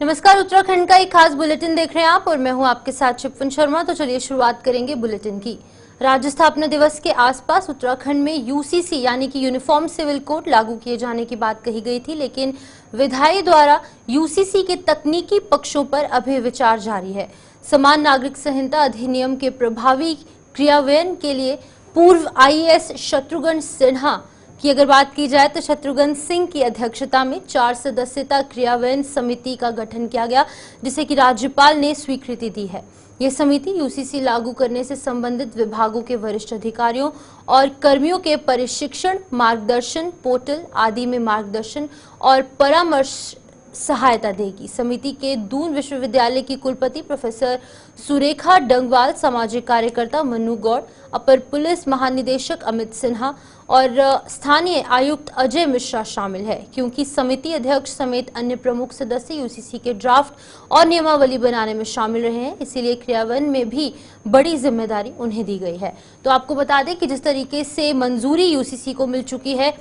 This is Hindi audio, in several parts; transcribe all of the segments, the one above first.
नमस्कार, उत्तराखंड का एक खास बुलेटिन देख रहे हैं आप और मैं हूं आपके साथ शिप्पन शर्मा। तो चलिए शुरुआत करेंगे बुलेटिन की। राज्य स्थापना दिवस के आसपास उत्तराखंड में यूसीसी यानी कि यूनिफॉर्म सिविल कोड लागू किए जाने की बात कही गई थी, लेकिन विधायी द्वारा यूसीसी के तकनीकी पक्षों पर अभी विचार जारी है। समान नागरिक संहिता अधिनियम के प्रभावी क्रियान्वयन के लिए पूर्व आईएएस शत्रुघ्न सिन्हा की अगर बात की जाए तो शत्रुघ्न सिंह की अध्यक्षता में 4 सदस्यता क्रियान्वयन समिति का गठन किया गया, जिसे कि राज्यपाल ने स्वीकृति दी है। ये समिति यूसीसी लागू करने से संबंधित विभागों के वरिष्ठ अधिकारियों और कर्मियों के प्रशिक्षण, मार्गदर्शन, पोर्टल आदि में मार्गदर्शन और परामर्श सहायता देगी। समिति के दून विश्वविद्यालय की कुलपति प्रोफेसर सुरेखा डंगवाल, सामाजिक कार्यकर्ता मनु गौड़, अपर पुलिस महानिदेशक अमित सिन्हा और स्थानीय आयुक्त अजय मिश्रा शामिल है। क्योंकि समिति अध्यक्ष समेत अन्य प्रमुख सदस्य यूसीसी के ड्राफ्ट और नियमावली बनाने में शामिल रहे हैं, इसीलिए क्रियान्वयन में भी बड़ी जिम्मेदारी उन्हें दी गई है। तो आपको बता दें कि जिस तरीके से मंजूरी यूसीसी को मिल चुकी है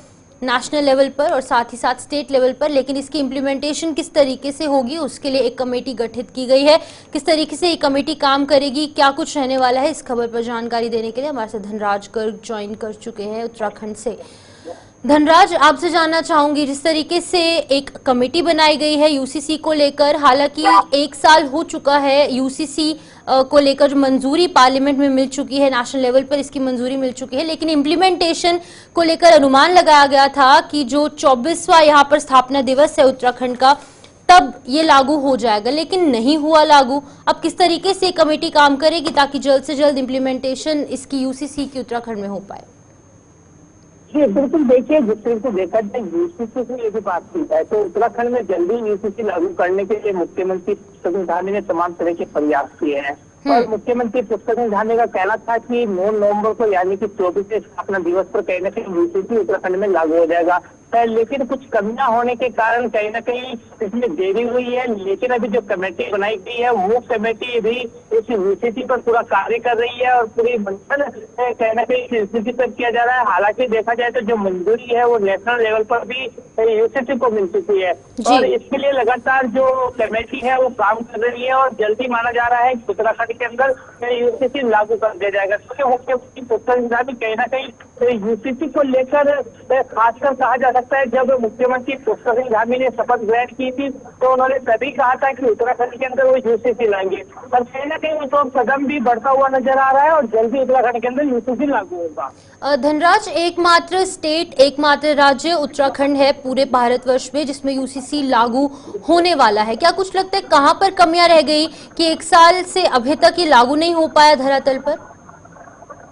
नेशनल लेवल पर और साथ ही साथ स्टेट लेवल पर, लेकिन इसकी इम्प्लीमेंटेशन किस तरीके से होगी उसके लिए एक कमेटी गठित की गई है। किस तरीके से ये कमेटी काम करेगी, क्या कुछ रहने वाला है, इस खबर पर जानकारी देने के लिए हमारे साथ धनराज गर्ग ज्वाइन कर चुके हैं उत्तराखंड से। धनराज, आपसे जानना चाहूंगी, जिस तरीके से एक कमेटी बनाई गई है यूसीसी को लेकर, हालांकि 1 साल हो चुका है यूसीसी को लेकर जो मंजूरी पार्लियामेंट में मिल चुकी है, नेशनल लेवल पर इसकी मंजूरी मिल चुकी है, लेकिन इम्प्लीमेंटेशन को लेकर अनुमान लगाया गया था कि जो 24वां यहाँ पर स्थापना दिवस है उत्तराखंड का, तब ये लागू हो जाएगा, लेकिन नहीं हुआ लागू। अब किस तरीके से कमेटी काम करेगी ताकि जल्द से जल्द इम्प्लीमेंटेशन इसकी यूसीसी की उत्तराखंड में हो पाए? जी बिल्कुल, देखिए जिस तरह से देखा जाए यूसीसी से यदि बात की जाए तो उत्तराखंड में जल्दी यूसीसी लागू करने के लिए मुख्यमंत्री पुष्कर धामी ने तमाम तरह के प्रयास किए हैं। और मुख्यमंत्री पुष्कर धामी का कहना था कि 9 नवंबर को यानी कि 24वें स्थापना दिवस पर कहीं न कहीं यूसीसी उत्तराखंड में लागू हो जाएगा, लेकिन कुछ कमियां होने के कारण कहीं न कहीं इसमें देरी हुई है। लेकिन अभी जो कमेटी बनाई गई है वो कमेटी भी इस यूसीसी पर पूरा कार्य कर रही है और पूरी मंथन कहीं न कहीं यूसीसी पर किया जा रहा है। हालांकि देखा जाए तो जो मंजूरी है वो नेशनल लेवल पर भी यूसीसी को मिल चुकी है और इसके लिए लगातार जो कमेटी है वो काम कर रही है और जल्दी माना जा रहा है कि उत्तराखंड के अंदर यूसीसी लागू कर दिया जाएगा। क्योंकि मुख्यमंत्री पुष्कर धामी कहीं न कहीं यूसीसी को लेकर खासकर कहा जा सकता है, जब मुख्यमंत्री पुष्कर धामी ने शपथ ग्रहण की थी तो उन्होंने तभी कहा था कि उत्तराखंड के अंदर वो यूसीसी लाएंगे, पर कहीं ना कहीं उसका कदम भी बढ़ता हुआ नजर आ रहा है और जल्दी उत्तराखंड के अंदर यूसीसी लागू होगा। धनराज, एकमात्र स्टेट, एकमात्र राज्य उत्तराखंड है पूरे भारतवर्ष में जिसमें यूसीसी लागू होने वाला है। क्या कुछ लगता है कहां पर कमियां रह गई कि 1 साल से अभी तक ये लागू नहीं हो पाया धरातल पर?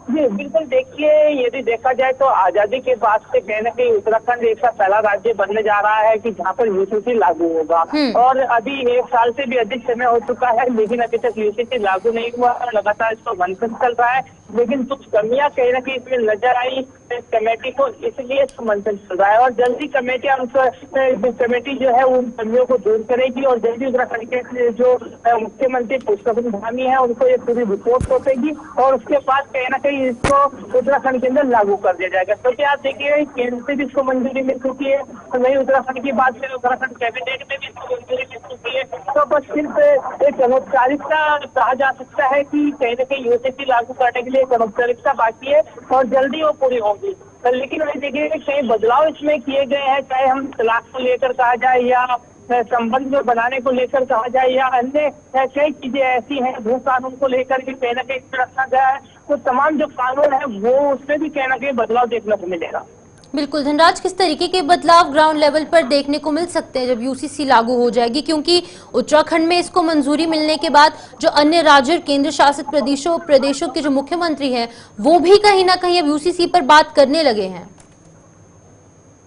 जी बिल्कुल, देखिए यदि देखा जाए तो आजादी के बाद से कहीं न कहीं उत्तराखंड एक सा पहला राज्य बनने जा रहा है कि जहाँ पर यूसीसी लागू होगा और अभी 1 साल से भी अधिक समय हो चुका है, लेकिन अभी तक यूसीसी लागू नहीं हुआ और लगातार इसको मंथन चल रहा है। लेकिन कुछ कमियां कहीं न कहीं इसमें नजर आई कमेटी को, इसलिए मंथन चल रहा है और जल्दी कमेटी जो है उन कमियों को दूर करेगी और जल्दी उत्तराखंड के जो मुख्यमंत्री पुष्कर धामी है उनको ये पूरी रिपोर्ट सौंपेगी और उसके बाद कहीं न कहीं इसको उत्तराखंड के अंदर लागू कर दिया जाएगा। क्योंकि आप देखिए केंद्र से भी इसको मंजूरी मिल चुकी है और वही उत्तराखंड की बात करें उत्तराखंड कैबिनेट में भी इसको मंजूरी मिल चुकी है। तो बस सिर्फ एक अनौपचारिकता कहा जा सकता है कि कहीं न कहीं यूसीसी लागू करने के लिए एक अनौपचारिकता बाकी है और जल्दी वो पूरी होगी। लेकिन वही देखिए कई बदलाव इसमें किए गए हैं, चाहे हम तलाक को लेकर कहा जाए या संबंध में बनाने को लेकर कहा जाए या अन्य कई चीजें ऐसी हैं, भू कानून को लेकर भी कहीं न कहीं रखा गया है। तो तमाम जो कानून है वो उसमें भी कहीं न कहीं बदलाव देखने को मिलेगा। बिल्कुल धनराज, किस तरीके के बदलाव ग्राउंड लेवल पर देखने को मिल सकते हैं जब यूसीसी लागू हो जाएगी? क्योंकि उत्तराखंड में इसको मंजूरी मिलने के बाद जो अन्य राज्य और केंद्र शासित प्रदेशों के जो मुख्यमंत्री हैं वो भी कहीं ना कहीं अब यूसीसी पर बात करने लगे हैं।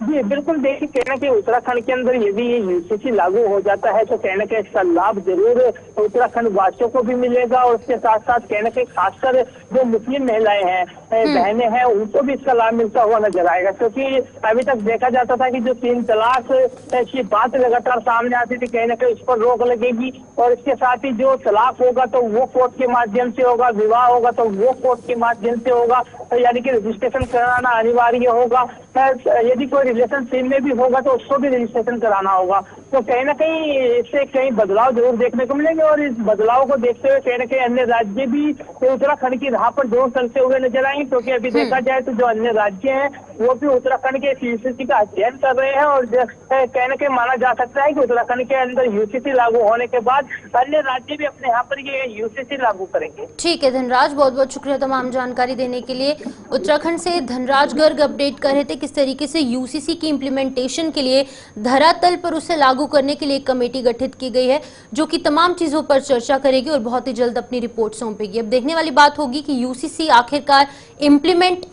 जी बिल्कुल, देखिए कहीं न कहीं उत्तराखंड के अंदर यदि ये यूसीसी लागू हो जाता है तो कहीं न कहीं इसका लाभ जरूर उत्तराखंड वासियों को भी मिलेगा और उसके साथ साथ कहीं न कहीं खासकर जो मुस्लिम महिलाएं हैं, बहनें हैं, उनको भी इसका लाभ मिलता हुआ नजर आएगा। क्योंकि अभी तक देखा जाता था कि जो 3 तलाक की बात लगातार सामने आती थी, कहीं न कहीं उस पर रोक लगेगी और इसके साथ ही जो तलाक होगा तो वो कोर्ट के माध्यम से होगा, विवाह होगा तो वो कोर्ट के माध्यम से होगा, यानी कि रजिस्ट्रेशन कराना अनिवार्य होगा। यदि कोई रिलेशनशिप में भी होगा तो उसको भी रजिस्ट्रेशन कराना होगा। तो कहीं ना कहीं इससे कहीं बदलाव जरूर देखने को मिलेंगे और इस बदलाव को देखते हुए कहीं ना कहीं अन्य राज्य भी उत्तराखंड की राह पर जरूर चलते हुए नजर आएंगे, क्योंकि अभी देखा जाए तो जो अन्य राज्य हैं वो भी उत्तराखंड के यूसीसी का अध्ययन कर रहे हैं और कहीं ना कहीं माना जा सकता है कि उत्तराखंड के अंदर यूसीसी लागू होने के बाद अन्य राज्य भी अपने यहाँ पर ये यूसीसी लागू करेंगे। ठीक है धनराज, बहुत बहुत शुक्रिया तमाम जानकारी देने के लिए। उत्तराखंड से धनराज गर्ग अपडेट कर रहे थे किस तरीके से यूसीसी की इम्प्लीमेंटेशन के लिए धरातल पर उसे लागू करने के लिए एक कमेटी गठित की गई है जो कि तमाम चीजों पर चर्चा करेगी और बहुत ही जल्द अपनी रिपोर्ट सौंपेगी। अब देखने वाली बात होगी कि यूसीसी आखिरकार इम्प्लीमेंट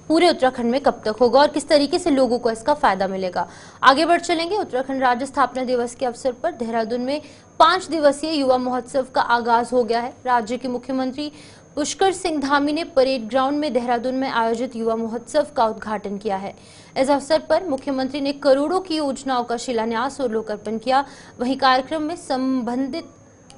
पूरे उत्तराखंड में कब तक होगा और किस तरीके से लोगों को इसका फायदा मिलेगा। आगे बढ़ चलेंगे। उत्तराखंड राज्य स्थापना दिवस के अवसर पर देहरादून में 5 दिवसीय युवा महोत्सव का आगाज हो गया है। राज्य के मुख्यमंत्री पुष्कर सिंह धामी ने परेड ग्राउंड में देहरादून में आयोजित युवा महोत्सव का उद्घाटन किया है। इस अवसर पर मुख्यमंत्री ने करोड़ों की योजनाओं का शिलान्यास और लोकार्पण किया। वहीं कार्यक्रम में संबंधित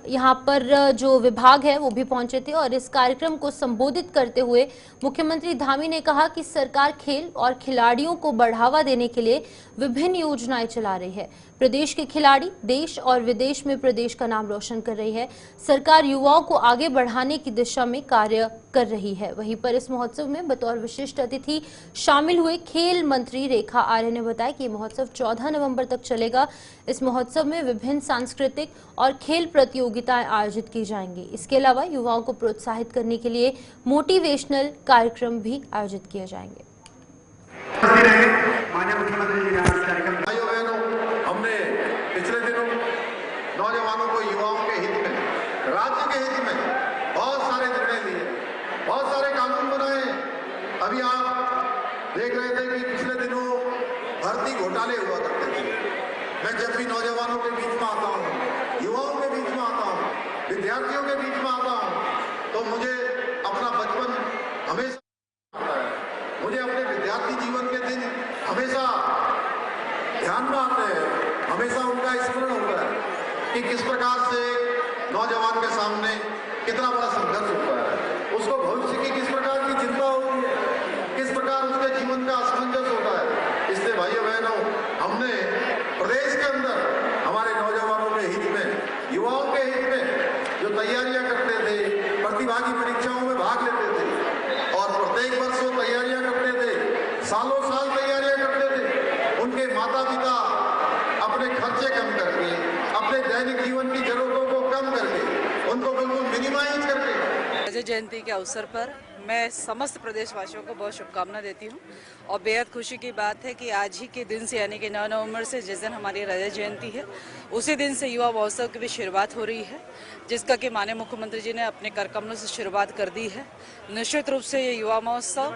यहाँ पर जो विभाग है वो भी पहुंचे थे और इस कार्यक्रम को संबोधित करते हुए मुख्यमंत्री धामी ने कहा कि सरकार खेल और खिलाड़ियों को बढ़ावा देने के लिए विभिन्न योजनाएं चला रही है। प्रदेश के खिलाड़ी देश और विदेश में प्रदेश का नाम रोशन कर रही है। सरकार युवाओं को आगे बढ़ाने की दिशा में कार्य कर रही है। वहीं पर इस महोत्सव में बतौर विशिष्ट अतिथि शामिल हुए खेल मंत्री रेखा आर्य ने बताया कि महोत्सव 14 नवंबर तक चलेगा। इस महोत्सव में विभिन्न सांस्कृतिक और खेल प्रतियोगिताएं आयोजित की जाएंगी। इसके अलावा युवाओं को प्रोत्साहित करने के लिए मोटिवेशनल कार्यक्रम भी आयोजित किए जाएंगे। हमने पिछले दिनों नौजवानों को, युवाओं के हित में, राज्य के हित में बहुत सारे निर्णय लिए, बहुत सारे कानून बनाए। अभी आप देख रहे थे कि पिछले दिनों भर्ती घोटाले हुआ करते थे। मैं जब भी नौजवानों के बीच में आता हूँ, युवाओं के बीच में आता हूँ, विद्यार्थियों के बीच में आता हूँ, तो मुझे अपना बचपन हमेशा आता है। मुझे अपने विद्यार्थी जीवन के दिन हमेशा ध्यान में आते हैं, हमेशा उनका स्मरण होता है कि किस प्रकार से नौजवान के सामने कितना बड़ा संघर्ष होता है, उसको भविष्य की किस प्रकार की चिंता होती है, किस प्रकार उसके जीवन का असमंजस होता है। इसलिए भाइयों बहनों, हमने प्रदेश के अंदर हमारे नौजवानों के हित में, युवाओं के हित में जो तैयारियां करते थे, प्रतिभागी परीक्षाओं में भाग लेते थे और प्रत्येक वर्ष वो तैयारियां करते थे, सालों साल तैयारियां करते थे, उनके माता पिता अपने खर्चे कम करके, अपने दैनिक जीवन की जरूरतों को कम करके, उनको बिल्कुल मिनिमाइज करके। रजत जयंती के अवसर पर मैं समस्त प्रदेशवासियों को बहुत शुभकामना देती हूँ और बेहद खुशी की बात है कि आज ही के दिन से यानी कि 9 नवंबर से जिस दिन हमारी रजत जयंती है उसी दिन से युवा महोत्सव की भी शुरुआत हो रही है, जिसका कि माननीय मुख्यमंत्री जी ने अपने कर कमलों से शुरुआत कर दी है। निश्चित रूप से ये युवा महोत्सव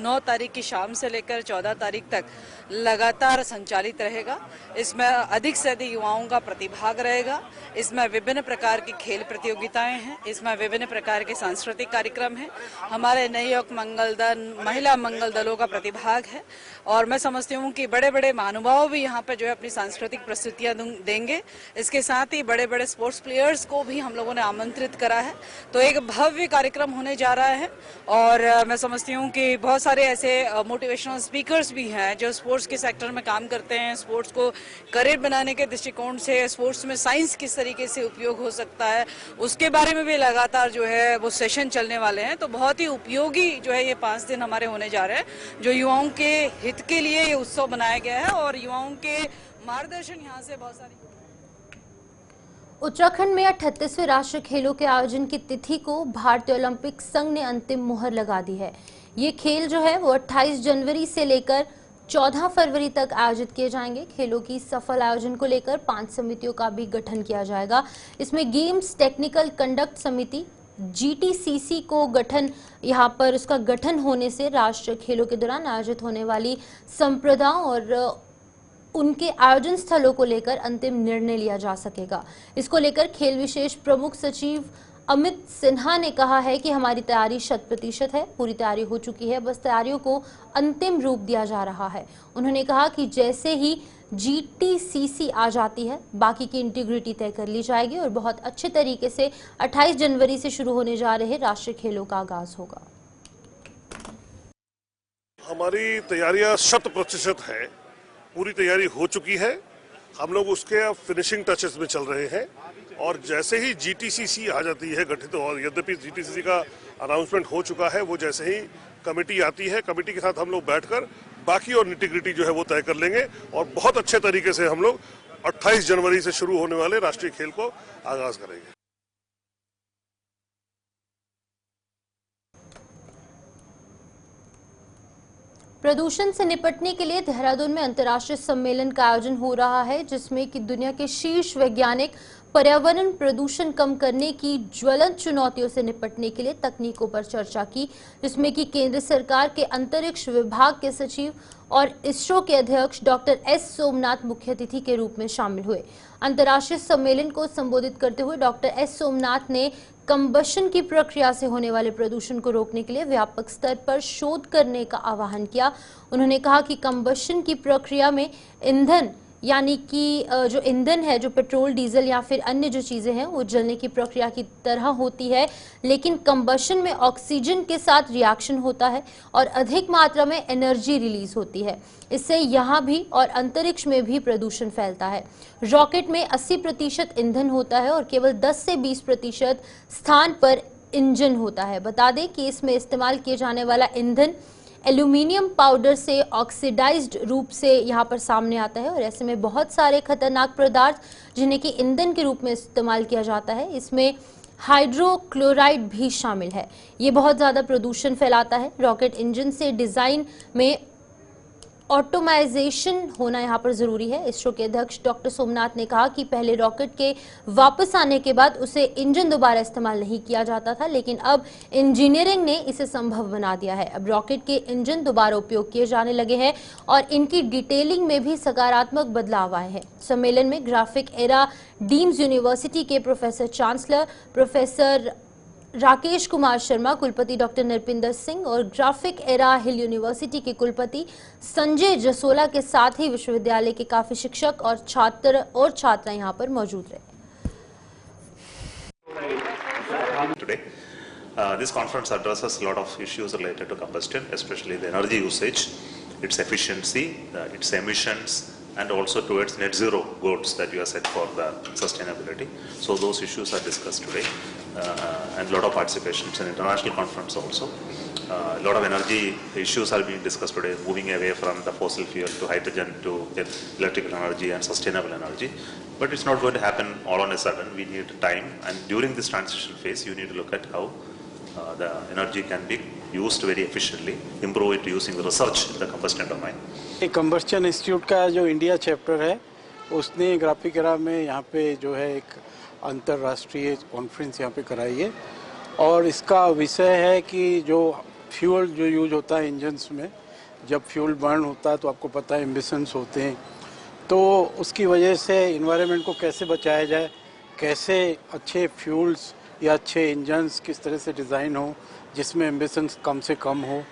9 तारीख की शाम से लेकर 14 तारीख तक लगातार संचालित रहेगा। इसमें अधिक से अधिक युवाओं का प्रतिभाग रहेगा। इसमें विभिन्न प्रकार की खेल प्रतियोगिताएं हैं, इसमें विभिन्न प्रकार के सांस्कृतिक कार्यक्रम हैं, हमारे नवयुवक मंगल दल, महिला मंगल दलों का प्रतिभाग है और मैं समझती हूँ कि बड़े बड़े महानुभाव भी यहाँ पर जो है अपनी सांस्कृतिक प्रस्तुतियाँ देंगे। इसके साथ ही बड़े बड़े स्पोर्ट्स प्लेयर्स को भी हम लोगों ने आमंत्रित करा है। तो एक भव्य कार्यक्रम होने जा रहा है और मैं समझती हूँ कि बहुत सारे ऐसे मोटिवेशनल स्पीकर्स भी हैं जो स्पोर्ट्स के सेक्टर में काम करते हैं। स्पोर्ट्स को करियर बनाने के दृष्टिकोण से स्पोर्ट्स में साइंस किस तरीके से उपयोग हो सकता है उसके बारे में भी लगातार जो है वो सेशन चलने वाले हैं। तो बहुत ही उपयोगी जो है ये 5 दिन हमारे होने जा रहे हैं जो युवाओं के हित के लिए ये उत्सव बनाया गया है और युवाओं के मार्गदर्शन यहाँ से बहुत सारी। उत्तराखंड में 38वें राष्ट्रीय खेलों के आयोजन की तिथि को भारतीय ओलंपिक संघ ने अंतिम मुहर लगा दी है। ये खेल जो है वो 28 जनवरी से लेकर 14 फरवरी तक आयोजित किए जाएंगे। खेलों की सफल आयोजन को लेकर 5 समितियों का भी गठन किया जाएगा। इसमें गेम्स टेक्निकल कंडक्ट समिति GTCC को गठन, यहाँ पर उसका गठन होने से राष्ट्रीय खेलों के दौरान आयोजित होने वाली संप्रदाओं और उनके आयोजन स्थलों को लेकर अंतिम निर्णय लिया जा सकेगा। इसको लेकर खेल विशेष प्रमुख सचिव अमित सिन्हा ने कहा है कि हमारी तैयारी 100% है, पूरी तैयारी हो चुकी है, बस तैयारियों को अंतिम रूप दिया जा रहा है। उन्होंने कहा कि जैसे ही GTCC आ जाती है बाकी की इंटीग्रिटी तय कर ली जाएगी और बहुत अच्छे तरीके से 28 जनवरी से शुरू होने जा रहे राष्ट्रीय खेलों का आगाज होगा। हमारी तैयारियां 100% है, पूरी तैयारी हो चुकी है। हम लोग उसके अब फिनिशिंग टचेस में चल रहे हैं और जैसे ही GTCC आ जाती है गठित, और यद्यपि GTCC का अनाउंसमेंट हो चुका है, वो जैसे ही कमेटी आती है, कमेटी के साथ हम लोग बैठकर बाकी और निटिग्रिटी जो है वो तय कर लेंगे और बहुत अच्छे तरीके से हम लोग 28 जनवरी से शुरू होने वाले राष्ट्रीय खेल को आगाज करेंगे। प्रदूषण से निपटने के लिए देहरादून में अंतर्राष्ट्रीय सम्मेलन का आयोजन हो रहा है, जिसमें कि दुनिया के शीर्ष वैज्ञानिक पर्यावरण प्रदूषण कम करने की ज्वलंत चुनौतियों से निपटने के लिए तकनीकों पर चर्चा की, जिसमें कि केंद्र सरकार के अंतरिक्ष विभाग के सचिव और इसरो के अध्यक्ष डॉक्टर एस सोमनाथ मुख्य अतिथि के रूप में शामिल हुए। अंतर्राष्ट्रीय सम्मेलन को संबोधित करते हुए डॉक्टर एस सोमनाथ ने कंबशन की प्रक्रिया से होने वाले प्रदूषण को रोकने के लिए व्यापक स्तर पर शोध करने का आह्वान किया। उन्होंने कहा कि कंबशन की प्रक्रिया में ईंधन यानी कि जो ईंधन है, जो पेट्रोल, डीजल या फिर अन्य जो चीजें हैं, वो जलने की प्रक्रिया की तरह होती है, लेकिन कंबशन में ऑक्सीजन के साथ रिएक्शन होता है और अधिक मात्रा में एनर्जी रिलीज होती है। इससे यहाँ भी और अंतरिक्ष में भी प्रदूषण फैलता है। रॉकेट में 80% ईंधन होता है और केवल 10 से 20% स्थान पर इंजन होता है। बता दें कि इसमें इस्तेमाल किए जाने वाला ईंधन एल्यूमिनियम पाउडर से ऑक्सीडाइज्ड रूप से यहाँ पर सामने आता है और ऐसे में बहुत सारे खतरनाक पदार्थ जिन्हें कि ईंधन के रूप में इस्तेमाल किया जाता है, इसमें हाइड्रोक्लोराइड भी शामिल है। ये बहुत ज़्यादा प्रदूषण फैलाता है। रॉकेट इंजन से डिज़ाइन में ऑटोमाइजेशन होना यहाँ पर जरूरी है। इसरो के अध्यक्ष डॉक्टर सोमनाथ ने कहा कि पहले रॉकेट के वापस आने के बाद उसे इंजन दोबारा इस्तेमाल नहीं किया जाता था, लेकिन अब इंजीनियरिंग ने इसे संभव बना दिया है। अब रॉकेट के इंजन दोबारा उपयोग किए जाने लगे हैं और इनकी डिटेलिंग में भी सकारात्मक बदलाव आए हैं। सम्मेलन में ग्राफिक एरा डीम्स यूनिवर्सिटी के professor chancellor professor Rakesh Kumar Sharma, कुलपति डॉक्टर नरपिंदर सिंह और ग्राफिक एरा हिल यूनिवर्सिटी के कुलपति संजय जसोला के साथ ही विश्वविद्यालय के काफी शिक्षक और छात्रा यहां पर मौजूद रहे। Today, this conference addresses a lot of issues related to combustion, especially the energy usage, its efficiency, its emissions, and also towards net zero goals that you have set for the sustainability. So those issues are discussed today, and a lot of participation. It's an international conference also. A lot of energy issues are being discussed today, moving away from the fossil fuel to hydrogen to electrical energy and sustainable energy. But it's not going to happen all on a sudden. We need time, and during this transition phase, you need to look at how the energy can be used very efficiently, improve it using research in the combustion domain. Combustion institute का जो इंडिया चैप्टर है, उसने ग्राफिक एरा में यहाँ पे जो है एक अंतर्राष्ट्रीय कॉन्फ्रेंस यहाँ पे कराई है और इसका विषय है कि जो फ्यूल जो यूज होता है इंजन्स में, जब फ्यूल बर्न होता है तो आपको पता है एमिशंस होते हैं, तो उसकी वजह से इन्वायरमेंट को कैसे बचाया जाए, कैसे अच्छे फ्यूल्स या अच्छे इंजन्स किस तरह से डिज़ाइन हो जिसमें एमिशंस कम से कम हो।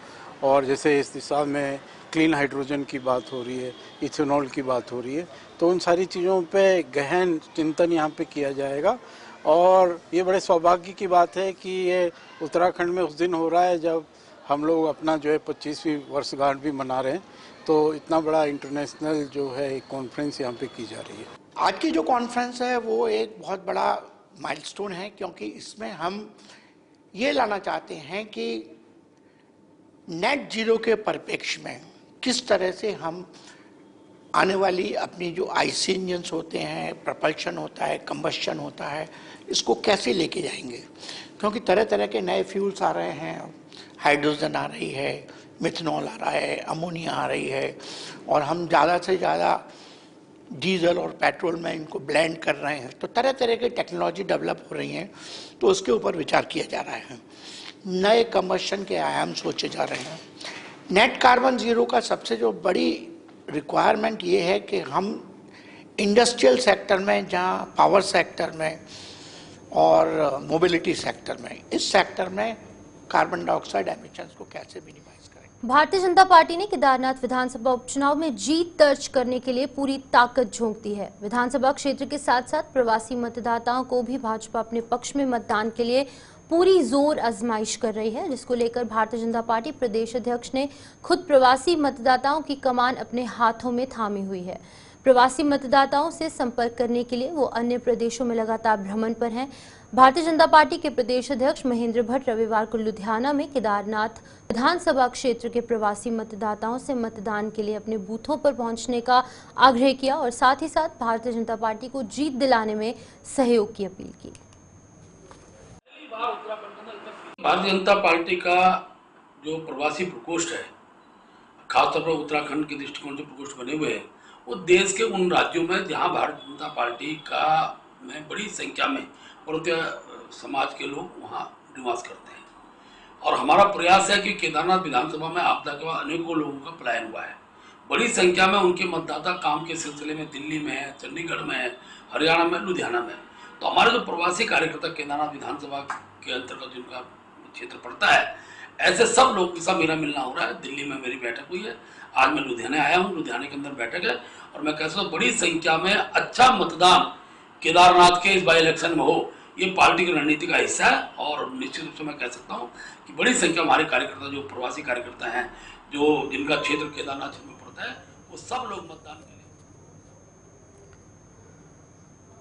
और जैसे इस दिशा में क्लीन हाइड्रोजन की बात हो रही है, इथेनॉल की बात हो रही है, तो उन सारी चीज़ों पे गहन चिंतन यहाँ पे किया जाएगा। और ये बड़े सौभाग्य की बात है कि ये उत्तराखंड में उस दिन हो रहा है जब हम लोग अपना जो है 25वीं वर्षगांठ भी मना रहे हैं, तो इतना बड़ा इंटरनेशनल जो है एक कॉन्फ्रेंस यहाँ पे की जा रही है। आज की जो कॉन्फ्रेंस है वो एक बहुत बड़ा माइलस्टोन है, क्योंकि इसमें हम ये लाना चाहते हैं कि नेट जीरो के परिप्रेक्ष्य में किस तरह से हम आने वाली अपनी जो आईसी इंजन्स होते हैं, प्रपल्शन होता है, कंबस्शन होता है, इसको कैसे लेके जाएंगे। क्योंकि तरह तरह के नए फ्यूल्स आ रहे हैं, हाइड्रोजन आ रही है, मिथनॉल आ रहा है, अमोनिया आ रही है, और हम ज़्यादा से ज़्यादा डीजल और पेट्रोल में इनको ब्लेंड कर रहे हैं। तो तरह तरह की टेक्नोलॉजी डेवलप हो रही हैं, तो उसके ऊपर विचार किया जा रहा है। नए कंबस्शन के आयाम सोचे जा रहे हैं। नेट कार्बन ज़ीरो का सबसे जो बड़ी रिक्वायरमेंट ये है कि हम इंडस्ट्रियल सेक्टर में, जहाँ पावर सेक्टर में और मोबिलिटी सेक्टर में, इस सेक्टर में कार्बन डाइऑक्साइड एमिशंस को कैसे मिनिमाइज करें। भारतीय जनता पार्टी ने केदारनाथ विधानसभा उपचुनाव में जीत दर्ज करने के लिए पूरी ताकत झोंक दी है। विधानसभा क्षेत्र के साथ साथ प्रवासी मतदाताओं को भी भाजपा अपने पक्ष में मतदान के लिए पूरी जोर आजमाइश कर रही है, जिसको लेकर भारतीय जनता पार्टी प्रदेश अध्यक्ष ने खुद प्रवासी मतदाताओं की कमान अपने हाथों में थामी हुई है। प्रवासी मतदाताओं से संपर्क करने के लिए वो अन्य प्रदेशों में लगातार भ्रमण पर हैं। भारतीय जनता पार्टी के प्रदेश अध्यक्ष महेंद्र भट्ट रविवार को लुधियाना में केदारनाथ विधानसभा क्षेत्र के प्रवासी मतदाताओं से मतदान के लिए अपने बूथों पर पहुंचने का आग्रह किया और साथ ही साथ भारतीय जनता पार्टी को जीत दिलाने में सहयोग की अपील की। भारतीय जनता पार्टी का जो प्रवासी प्रकोष्ठ है, खासतौर पर उत्तराखंड के दृष्टिकोण से प्रकोष्ठ बने हुए हैं, वो देश के उन राज्यों में जहां भारतीय जनता पार्टी का में बड़ी संख्या में भारतीय समाज के लोग वहां निवास करते हैं। और हमारा प्रयास है कि केदारनाथ विधानसभा में आपदा के बाद अनेकों लोगों का पलायन हुआ है। बड़ी संख्या में उनके मतदाता काम के सिलसिले में दिल्ली में है, चंडीगढ़ में है, हरियाणा में, लुधियाना में। तो हमारे जो प्रवासी कार्यकर्ता केदारनाथ विधानसभा के अंतर्गत जिनका क्षेत्र पड़ता है, ऐसे सब लोग के साथ मेरा मिलना हो रहा है। दिल्ली में मेरी बैठक हुई है, आज मैं लुधियाना आया हूँ, लुधियाना के अंदर बैठक है और मैं कह सकता हूँ बड़ी संख्या में अच्छा मतदान केदारनाथ के इस बाई इलेक्शन में हो, ये पार्टी की रणनीति का हिस्सा है। और निश्चित रूप से मैं कह सकता हूँ कि बड़ी संख्या हमारे कार्यकर्ता जो प्रवासी कार्यकर्ता हैं, जो जिनका क्षेत्र केदारनाथ क्षेत्र में पड़ता है, वो सब लोग मतदान के लिए।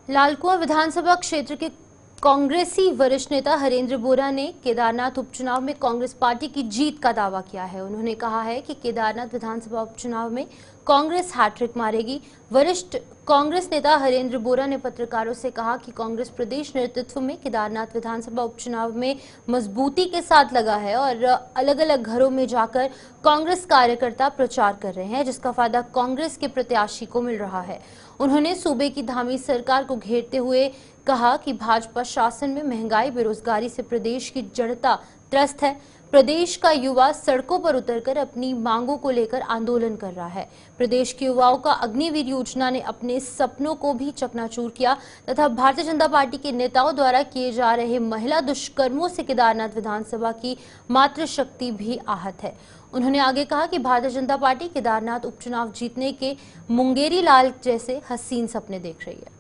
लालकुआं विधानसभा क्षेत्र के कांग्रेसी वरिष्ठ नेता हरेंद्र बोरा ने केदारनाथ उपचुनाव में कांग्रेस पार्टी की जीत का दावा किया है। उन्होंने कहा है कि केदारनाथ विधानसभा उपचुनाव में कांग्रेस हैट्रिक मारेगी। वरिष्ठ कांग्रेस नेता हरेंद्र बोरा ने पत्रकारों से कहा कि कांग्रेस प्रदेश नेतृत्व में केदारनाथ विधानसभा उपचुनाव में मजबूती के साथ लगा है और अलग अलग घरों में जाकर कांग्रेस कार्यकर्ता प्रचार कर रहे हैं, जिसका फायदा कांग्रेस के प्रत्याशी को मिल रहा है। उन्होंने सूबे की धामी सरकार को घेरते हुए कहा कि भाजपा शासन में महंगाई, बेरोजगारी से प्रदेश की जनता त्रस्त है। प्रदेश का युवा सड़कों पर उतरकर अपनी मांगों को लेकर आंदोलन कर रहा है। प्रदेश के युवाओं का अग्निवीर योजना ने अपने सपनों को भी चकनाचूर किया तथा भारतीय जनता पार्टी के नेताओं द्वारा किए जा रहे महिला दुष्कर्मों से केदारनाथ विधानसभा की मातृशक्ति भी आहत है। उन्होंने आगे कहा कि भारतीय जनता पार्टी केदारनाथ उपचुनाव जीतने के मुंगेरी लाल जैसे हसीन सपने देख रही है।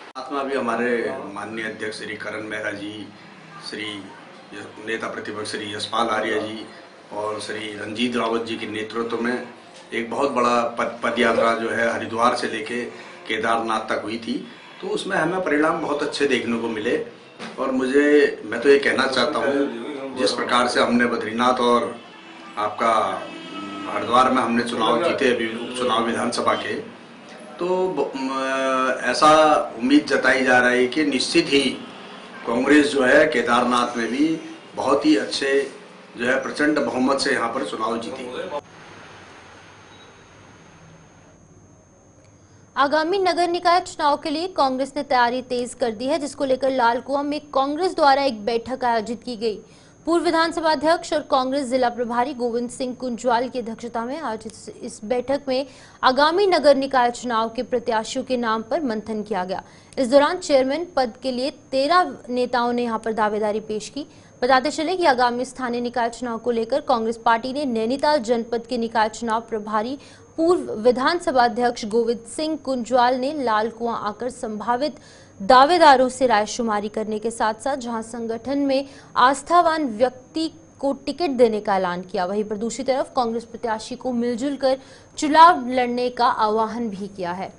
साथ में अभी हमारे माननीय अध्यक्ष श्री करण मेहरा जी, श्री नेता प्रतिपक्ष श्री यशपाल आर्य जी और श्री रंजीत रावत जी के नेतृत्व में एक बहुत बड़ा पद यात्रा जो है हरिद्वार से लेके केदारनाथ तक हुई थी। तो उसमें हमें परिणाम बहुत अच्छे देखने को मिले और मैं तो ये कहना चाहता हूँ, जिस प्रकार से हमने बद्रीनाथ और आपका हरिद्वार में हमने चुनाव जीते अभी उपचुनाव विधानसभा के, तो ऐसा उम्मीद जताई जा रही है कि निश्चित ही कांग्रेस जो है केदारनाथ में भी बहुत ही अच्छे जो है प्रचंड बहुमत से यहाँ पर चुनाव जीतेगी। आगामी नगर निकाय चुनाव के लिए कांग्रेस ने तैयारी तेज कर दी है, जिसको लेकर लालकुआं में कांग्रेस द्वारा एक बैठक आयोजित की गई। पूर्व विधानसभा अध्यक्ष और कांग्रेस जिला प्रभारी गोविंद सिंह कुंजवाल की अध्यक्षता में आज इस बैठक में आगामी नगर निकाय चुनाव के प्रत्याशियों के नाम पर मंथन किया गया। इस दौरान चेयरमैन पद के लिए 13 नेताओं ने यहां पर दावेदारी पेश की। बताते चले कि आगामी स्थानीय निकाय चुनाव को लेकर कांग्रेस पार्टी ने नैनीताल जनपद के निकाय चुनाव प्रभारी पूर्व विधानसभा अध्यक्ष गोविंद सिंह कुंजवाल ने लालकुआं आकर संभावित दावेदारों से रायशुमारी करने के साथ साथ जहां संगठन में आस्थावान व्यक्ति को टिकट देने का ऐलान किया, वहीं पर दूसरी तरफ कांग्रेस प्रत्याशी को मिलजुल कर चुनाव लड़ने का आह्वान भी किया है।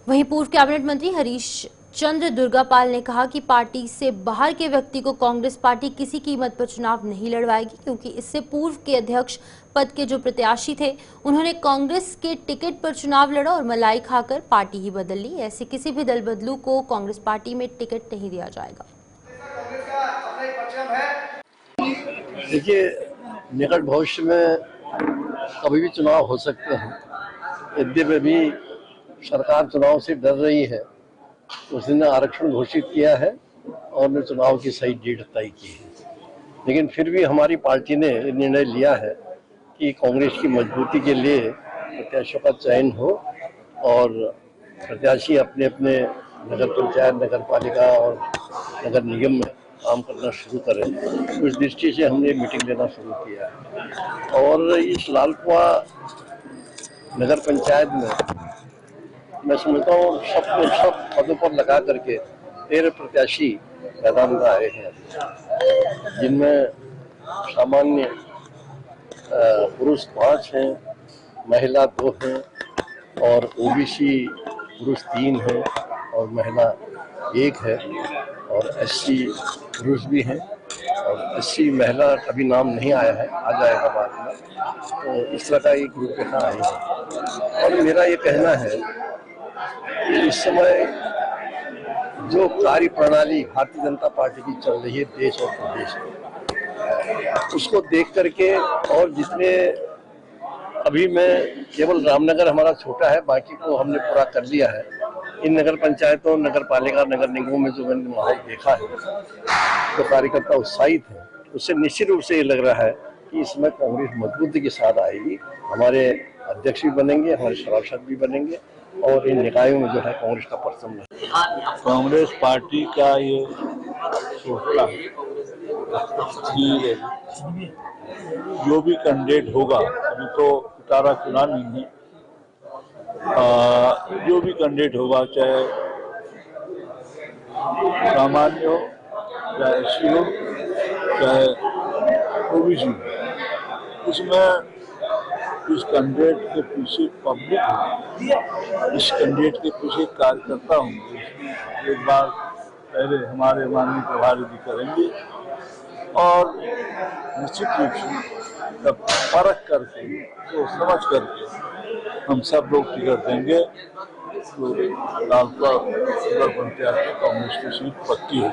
वहीं पूर्व कैबिनेट मंत्री हरीश चंद्र दुर्गापाल ने कहा कि पार्टी से बाहर के व्यक्ति को कांग्रेस पार्टी किसी कीमत पर चुनाव नहीं लड़वाएगी, क्योंकि इससे पूर्व के अध्यक्ष पद के जो प्रत्याशी थे उन्होंने कांग्रेस के टिकट पर चुनाव लड़ा और मलाई खाकर पार्टी ही बदल ली। ऐसे किसी भी दल बदलू को कांग्रेस पार्टी में टिकट नहीं दिया जाएगा। देखिए, निकट भविष्य में कभी भी चुनाव हो सकते हैं। यद्यपि अभी सरकार चुनाव से डर रही है, उसने आरक्षण घोषित किया है और ने चुनाव की सही डेट तय की है, लेकिन फिर भी हमारी पार्टी ने निर्णय लिया है कि कांग्रेस की मजबूती के लिए प्रत्याशियों का चयन हो और प्रत्याशी अपने अपने नगर पंचायत, नगर पालिका और नगर निगम में काम करना शुरू करें। उस दृष्टि से हमने मीटिंग लेना शुरू किया है और इस लालकुआं नगर पंचायत में मैं समझता हूँ सब पदों पर लगा करके 13 प्रत्याशी मैदान में आए हैं, जिनमें सामान्य पुरुष 5 हैं, महिला 2 हैं और ओबीसी पुरुष 3 हैं और महिला 1 है और एससी पुरुष भी हैं और एससी महिला अभी नाम नहीं आया है, आ जाएगा बाद में। तो इस तरह का एक ग्रुप यहाँ आए हैं और मेरा ये कहना है कि इस समय जो कार्य प्रणाली भारतीय जनता पार्टी की चल रही है देश और प्रदेश में, उसको देख करके और जितने अभी मैं केवल रामनगर हमारा छोटा है, बाकी को हमने पूरा कर लिया है। इन नगर पंचायतों, नगर पालिका, नगर निगमों में जो मैंने माहौल देखा है तो कार्यकर्ता उत्साहित है, उससे निश्चित रूप से ये लग रहा है कि इसमें कांग्रेस मजबूती के साथ आएगी। हमारे अध्यक्ष भी बनेंगे, हमारे सभासद भी बनेंगे और इन निकायों में जो है कांग्रेस का परचम है। कांग्रेस पार्टी का ये सोचता है कि जो भी कैंडिडेट होगा, अभी तो उतारा चुनाव नहीं है, जो भी कैंडिडेट होगा, चाहे सामान्य हो, चाहे एससी हो, चाहे ओबीसी, उसमें इस कैंडिडेट के पीछे पब्लिक है, इस कैंडिडेट के पीछे कार्यकर्ता होंगे। एक बार पहले हमारे माननीय प्रभारी जी करेंगे और निश्चित रूप से तब परख करके तो समझ करके हम सब लोग टिकट देंगे तो लालपुर पंचायत में कांग्रेस की सीट पक्की है।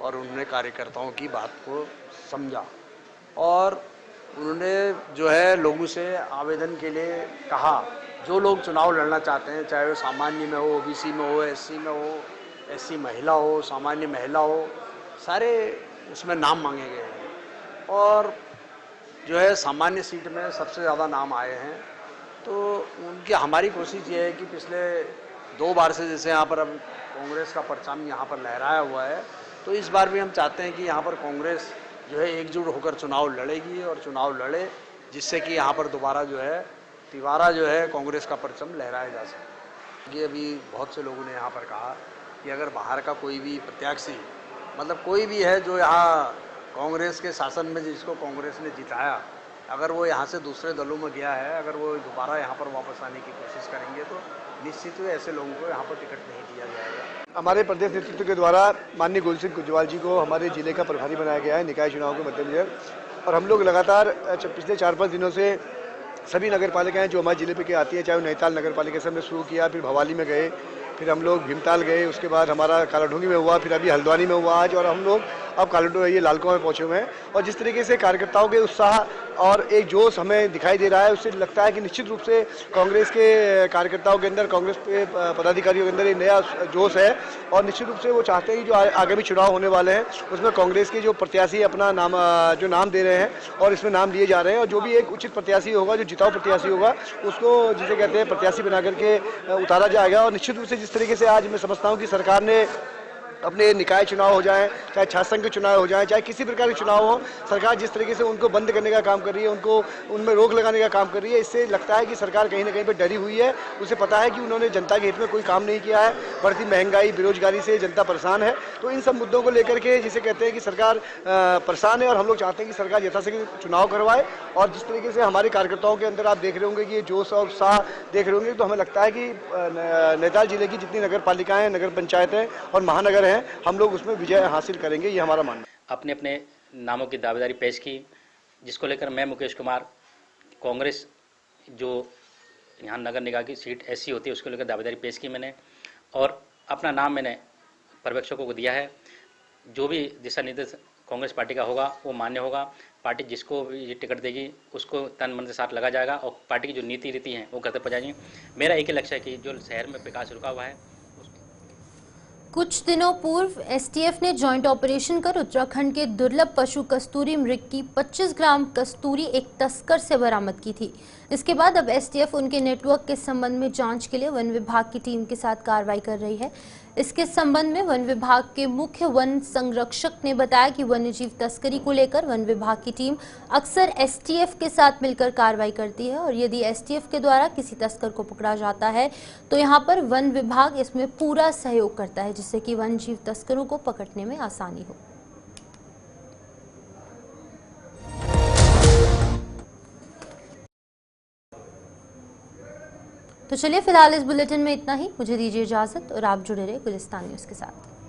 और उन्होंने कार्यकर्ताओं की बात को समझा और उन्होंने जो है लोगों से आवेदन के लिए कहा, जो लोग चुनाव लड़ना चाहते हैं, चाहे वो सामान्य में हो, ओबीसी में हो, एससी में हो, एससी महिला हो, सामान्य महिला हो, सारे उसमें नाम मांगे गए हैं और जो है सामान्य सीट में सबसे ज़्यादा नाम आए हैं। तो उनकी हमारी कोशिश ये है कि पिछले 2 बार से जैसे यहाँ पर अब कांग्रेस का परचम यहाँ पर लहराया हुआ है, तो इस बार भी हम चाहते हैं कि यहाँ पर कांग्रेस जो है एकजुट होकर चुनाव लड़ेगी और चुनाव लड़े, जिससे कि यहाँ पर दोबारा जो है तिवारा जो है कांग्रेस का परचम लहराया जा सके। ये अभी बहुत से लोगों ने यहाँ पर कहा कि अगर बाहर का कोई भी प्रत्याशी, मतलब कोई भी है जो यहाँ कांग्रेस के शासन में जिसको कांग्रेस ने जिताया, अगर वो यहाँ से दूसरे दलों में गया है, अगर वो दोबारा यहाँ पर वापस आने की कोशिश करेंगे तो निश्चित ही ऐसे लोगों को यहाँ पर टिकट नहीं दिया जाएगा। हमारे प्रदेश नेतृत्व के द्वारा माननीय गुलसिंह कुजवाल जी को हमारे जिले का प्रभारी बनाया गया है निकाय चुनाव के मद्देनजर, और हम लोग लगातार पिछले 4-5 दिनों से सभी नगर पालिकाएँ जो हमारे जिले पे के आती हैं, चाहे वो नैनीताल नगर पालिका से हमने शुरू किया, फिर भवाली में गए, फिर हम लोग भीमताल गए, उसके बाद हमारा कालाढूंगी में हुआ, फिर अभी हल्द्वानी में हुआ आज, और हम लोग अब ये लालकुआं में पहुंचे हुए हैं। और जिस तरीके से कार्यकर्ताओं के उत्साह और एक जोश हमें दिखाई दे रहा है, उससे लगता है कि निश्चित रूप से कांग्रेस के कार्यकर्ताओं के अंदर, कांग्रेस के पदाधिकारियों के अंदर एक नया जोश है और निश्चित रूप से वो चाहते हैं कि जो आगामी चुनाव होने वाले हैं उसमें कांग्रेस के जो प्रत्याशी अपना नाम दे रहे हैं और इसमें नाम लिए जा रहे हैं, और जो भी एक उचित प्रत्याशी होगा, जो जिताऊ प्रत्याशी होगा, उसको जिसे कहते हैं प्रत्याशी बना करके उतारा जाएगा। और निश्चित रूप से जिस तरीके से आज मैं समझता हूँ कि सरकार ने अपने निकाय चुनाव हो जाएं, चाहे छात्र संघ के चुनाव हो जाएं, चाहे किसी प्रकार के चुनाव हो, सरकार जिस तरीके से उनको बंद करने का काम कर रही है, उनको उनमें रोक लगाने का काम कर रही है, इससे लगता है कि सरकार कहीं ना कहीं पर डरी हुई है। उसे पता है कि उन्होंने जनता के हित में कोई काम नहीं किया है, बढ़ती महंगाई, बेरोजगारी से जनता परेशान है। तो इन सब मुद्दों को लेकर के जिसे कहते हैं कि सरकार परेशान है और हम लोग चाहते हैं कि सरकार यथाशीघ्र चुनाव करवाए। और जिस तरीके से हमारे कार्यकर्ताओं के अंदर आप देख रहे होंगे कि ये जोश और उत्साह देख रहे होंगे, तो हमें लगता है कि नैनीताल जिले की जितनी नगर पालिकाएं, नगर पंचायतें और महानगर हैं, हम लोग उसमें विजय हासिल करेंगे, ये हमारा मानना है। अपने अपने नामों की दावेदारी पेश की, जिसको लेकर मैं मुकेश कुमार कांग्रेस जो यहाँ नगर निगम की सीट ऐसी होती है उसको लेकर दावेदारी पेश की मैंने, और अपना नाम मैंने पर्यवेक्षकों को दिया है। जो भी दिशा निर्देश कांग्रेस पार्टी का होगा वो मान्य होगा। पार्टी जिसको भी ये टिकट देगी उसको तन मन से साथ लगा जाएगा और पार्टी की जो नीति रीति हैं वो करते पहुँचाएंगे। मेरा एक ही लक्ष्य है कि जो शहर में विकास रुका हुआ है। कुछ दिनों पूर्व एसटीएफ ने जॉइंट ऑपरेशन कर उत्तराखंड के दुर्लभ पशु कस्तूरी मृग की 25 ग्राम कस्तूरी एक तस्कर से बरामद की थी। इसके बाद अब एसटीएफ उनके नेटवर्क के संबंध में जांच के लिए वन विभाग की टीम के साथ कार्रवाई कर रही है। इसके संबंध में वन विभाग के मुख्य वन संरक्षक ने बताया कि वन्यजीव तस्करी को लेकर वन विभाग की टीम अक्सर एसटीएफ के साथ मिलकर कार्रवाई करती है और यदि एसटीएफ के द्वारा किसी तस्कर को पकड़ा जाता है तो यहां पर वन विभाग इसमें पूरा सहयोग करता है, जिससे कि वन्यजीव तस्करों को पकड़ने में आसानी हो। तो चलिए फिलहाल इस बुलेटिन में इतना ही। मुझे दीजिए इजाजत और आप जुड़े रहे गुलिस्तान न्यूज़ के साथ।